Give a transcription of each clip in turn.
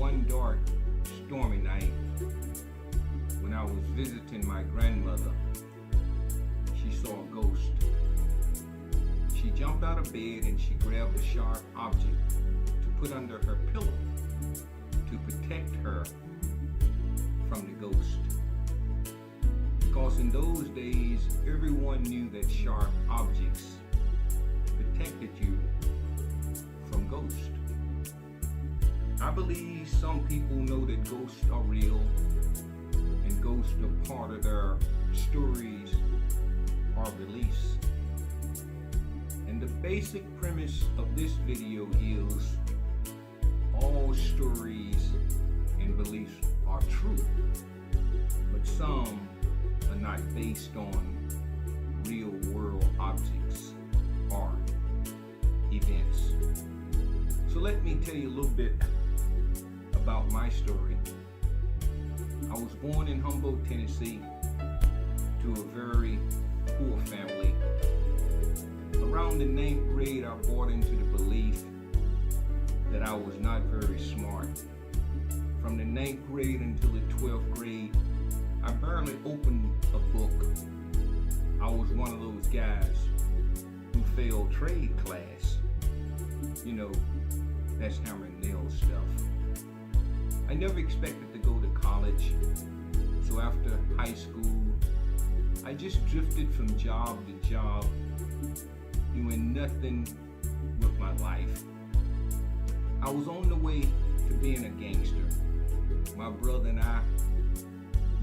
one dark, stormy night when I was visiting my grandmother, she saw a ghost. She jumped out of bed and she grabbed a sharp object to put under her pillow to protect her from the ghost. Because in those days, everyone knew that sharp objects protected you from ghosts. I believe some people know that ghosts are real and ghosts are part of their stories or beliefs. And the basic premise of this video is all stories and beliefs are true, but some are not based on real world objects or events. So let me tell you a little bit about my story. I was born in Humboldt, Tennessee, to a very poor family. Around the 9th grade, I bought into the belief that I was not very smart. From the 9th grade until the 12th grade, I barely opened a book. I was one of those guys who failed trade class. You know, that's hammer and nail stuff. I never expected to go to college, so after high school, I just drifted from job to job, doing nothing with my life. I was on the way to being a gangster. My brother and I,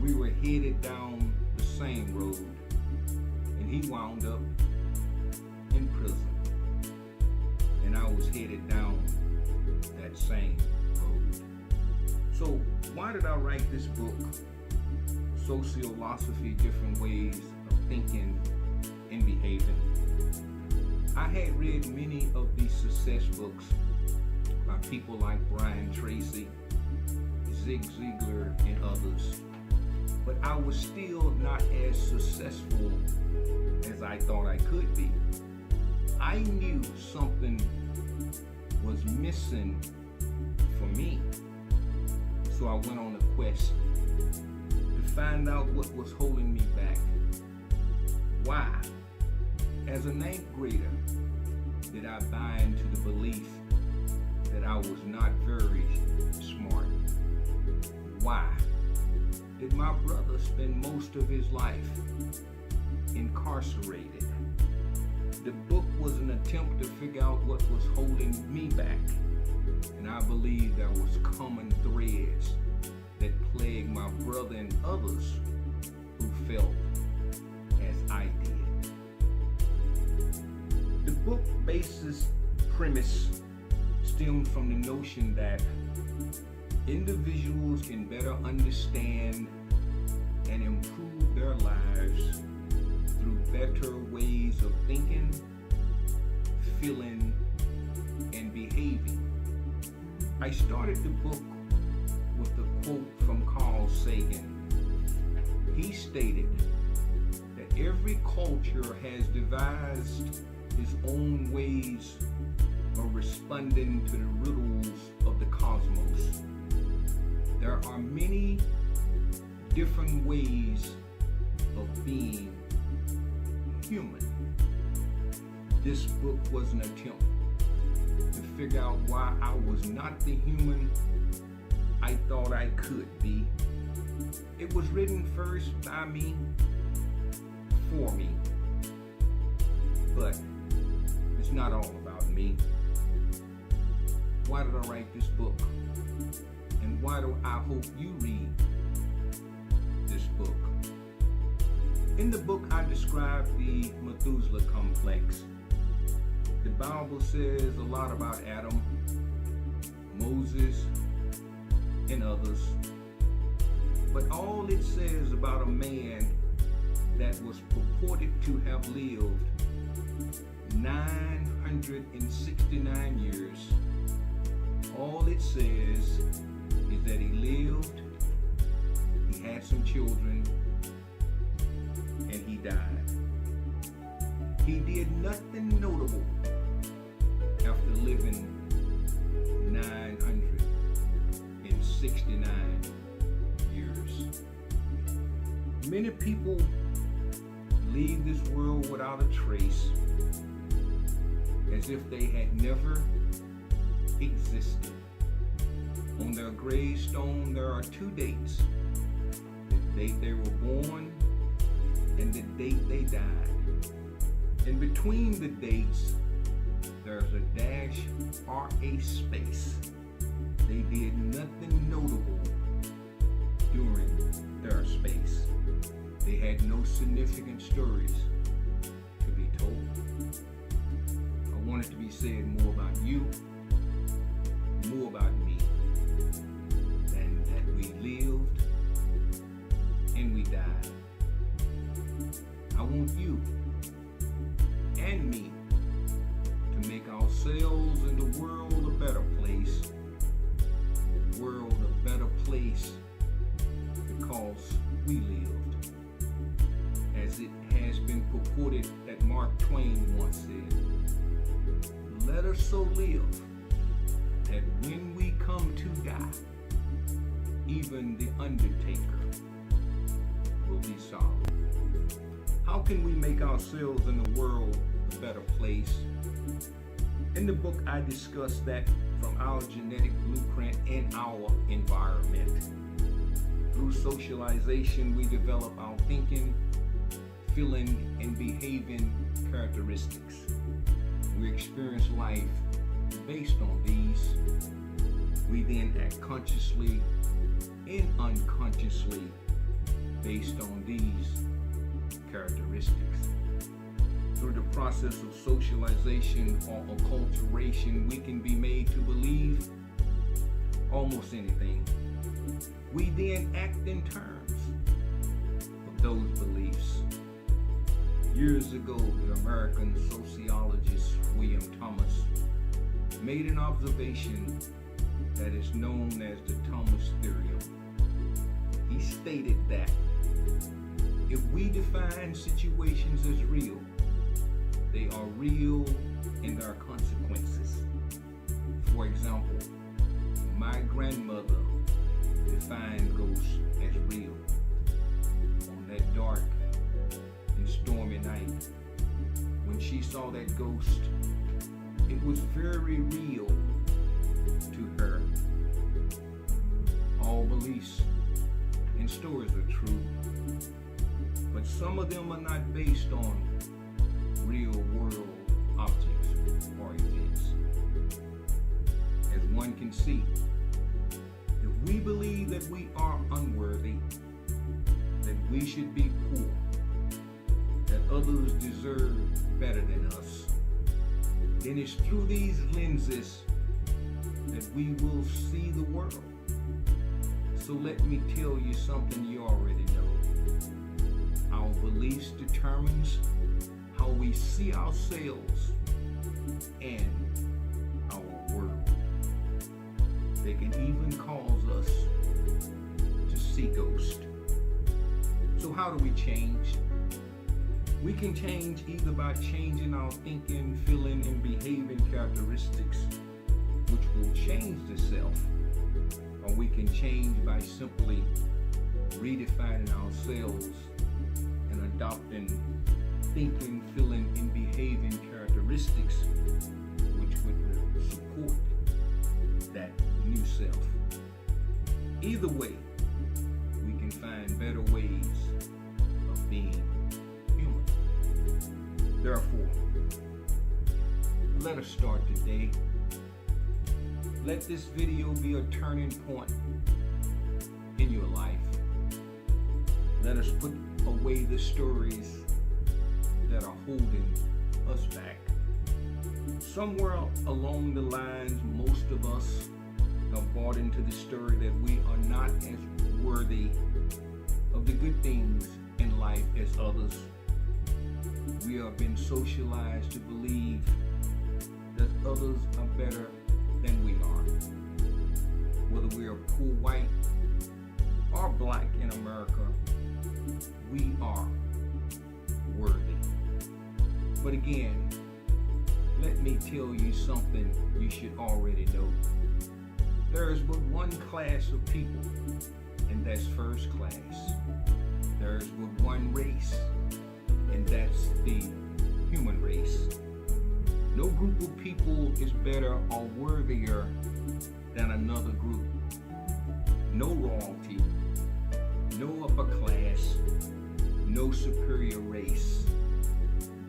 we were headed down the same road, and he wound up in prison, and I was headed down that same road. So why did I write this book, Sociolosophy, Different Ways of Thinking and Behaving? I had read many of these success books by people like Brian Tracy, Zig Ziglar, and others, but I was still not as successful as I thought I could be. I knew something was missing for me. So I went on a quest to find out what was holding me back. Why, as a 9th grader, did I buy into the belief that I was not very smart? Why did my brother spend most of his life incarcerated? The book was an attempt to figure out what was holding me back. And I believe there was common threads that plagued my brother and others who felt as I did. The book basis premise stemmed from the notion that individuals can better understand and improve their lives through better ways of thinking, feeling, and behaving. I started the book with a quote from Carl Sagan. He stated that every culture has devised its own ways of responding to the riddles of the cosmos. There are many different ways of being human. This book was an attempt to figure out why I was not the human I thought I could be. It was written first by me, for me. But it's not all about me. Why did I write this book? And why do I hope you read this book? In the book, I describe the Methuselah complex. The Bible says a lot about Adam, Moses, and others. But all it says about a man that was purported to have lived 969 years, all it says is that he lived, he had some children, and he died. He did nothing notable after living 969 69 years. Many people leave this world without a trace, as if they had never existed. On their gravestone, there are two dates: the date they were born and the date they died. In between the dates, there's a dash or a space. They did nothing notable during their space. They had no significant stories to be told. I want it to be said more about you, more about me, than that we lived and we died. I want you and me to make ourselves and the world a better place. The world a better place because we lived. As it has been purported that Mark Twain once said, let us so live that when we come to die, even the undertaker will be sorry. How can we make ourselves and the world a better place? In the book, I discuss that from our genetic blueprint and our environment. Through socialization, we develop our thinking, feeling, and behaving characteristics. We experience life based on these. We then act consciously and unconsciously based on these characteristics. Through the process of socialization or acculturation, we can be made to believe almost anything. We then act in terms of those beliefs. Years ago, the American sociologist William Thomas made an observation that is known as the Thomas theorem. He stated that if we define situations as real, they are real in their consequences. For example, my grandmother defined ghosts as real. On that dark and stormy night, when she saw that ghost, it was very real to her. All beliefs and stories are true, but some of them are not based on real world objects or events. As one can see, if we believe that we are unworthy, that we should be poor, that others deserve better than us, then it's through these lenses that we will see the world. So let me tell you something you already know. Our beliefs determines how we see ourselves and our world. They can even cause us to see ghosts. So how do we change? We can change either by changing our thinking, feeling, and behaving characteristics, which will change the self, or we can change by simply redefining ourselves and adopting thinking, feeling, and behaving characteristics which would support that new self. Either way, we can find better ways of being human. Therefore, let us start today. Let this video be a turning point in your life. Let us put away the stories that are holding us back. Somewhere along the lines, most of us have bought into the story that we are not as worthy of the good things in life as others. We have been socialized to believe that others are better than we are. Whether we are poor white or black in America, we are worthy. But again, let me tell you something you should already know. There is but one class of people, and that's first class. There is but one race, and that's the human race. No group of people is better or worthier than another group. No royalty, no upper class, no superior race.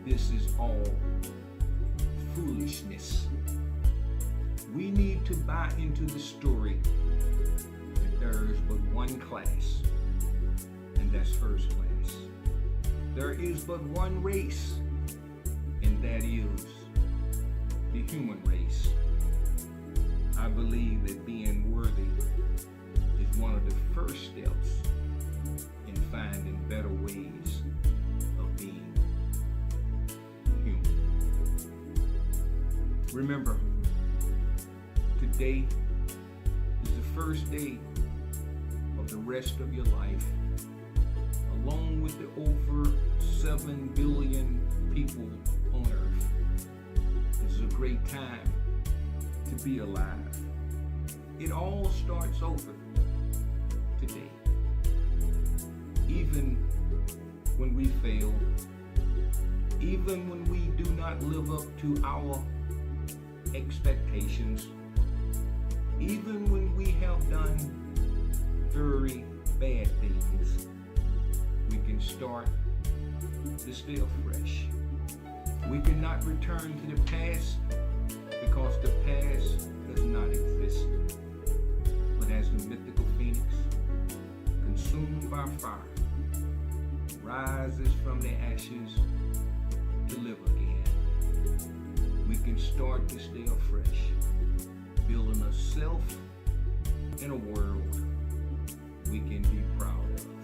This is all foolishness. We need to buy into the story that there is but one class, and that's first class. There is but one race, and that is the human race. I believe that being worthy is one of the first steps in finding better ways of being human. Remember, today is the first day of the rest of your life, along with the over 7 billion people on earth. This is a great time to be alive. It all starts over today. Even when we fail, even when we do not live up to our expectations, even when we have done very bad things, we can start to stay afresh. We cannot return to the past because the past does not exist. But as the mythical phoenix, consumed by fire, rises from the ashes to live again, we can start to stay afresh, building a self in a world we can be proud of.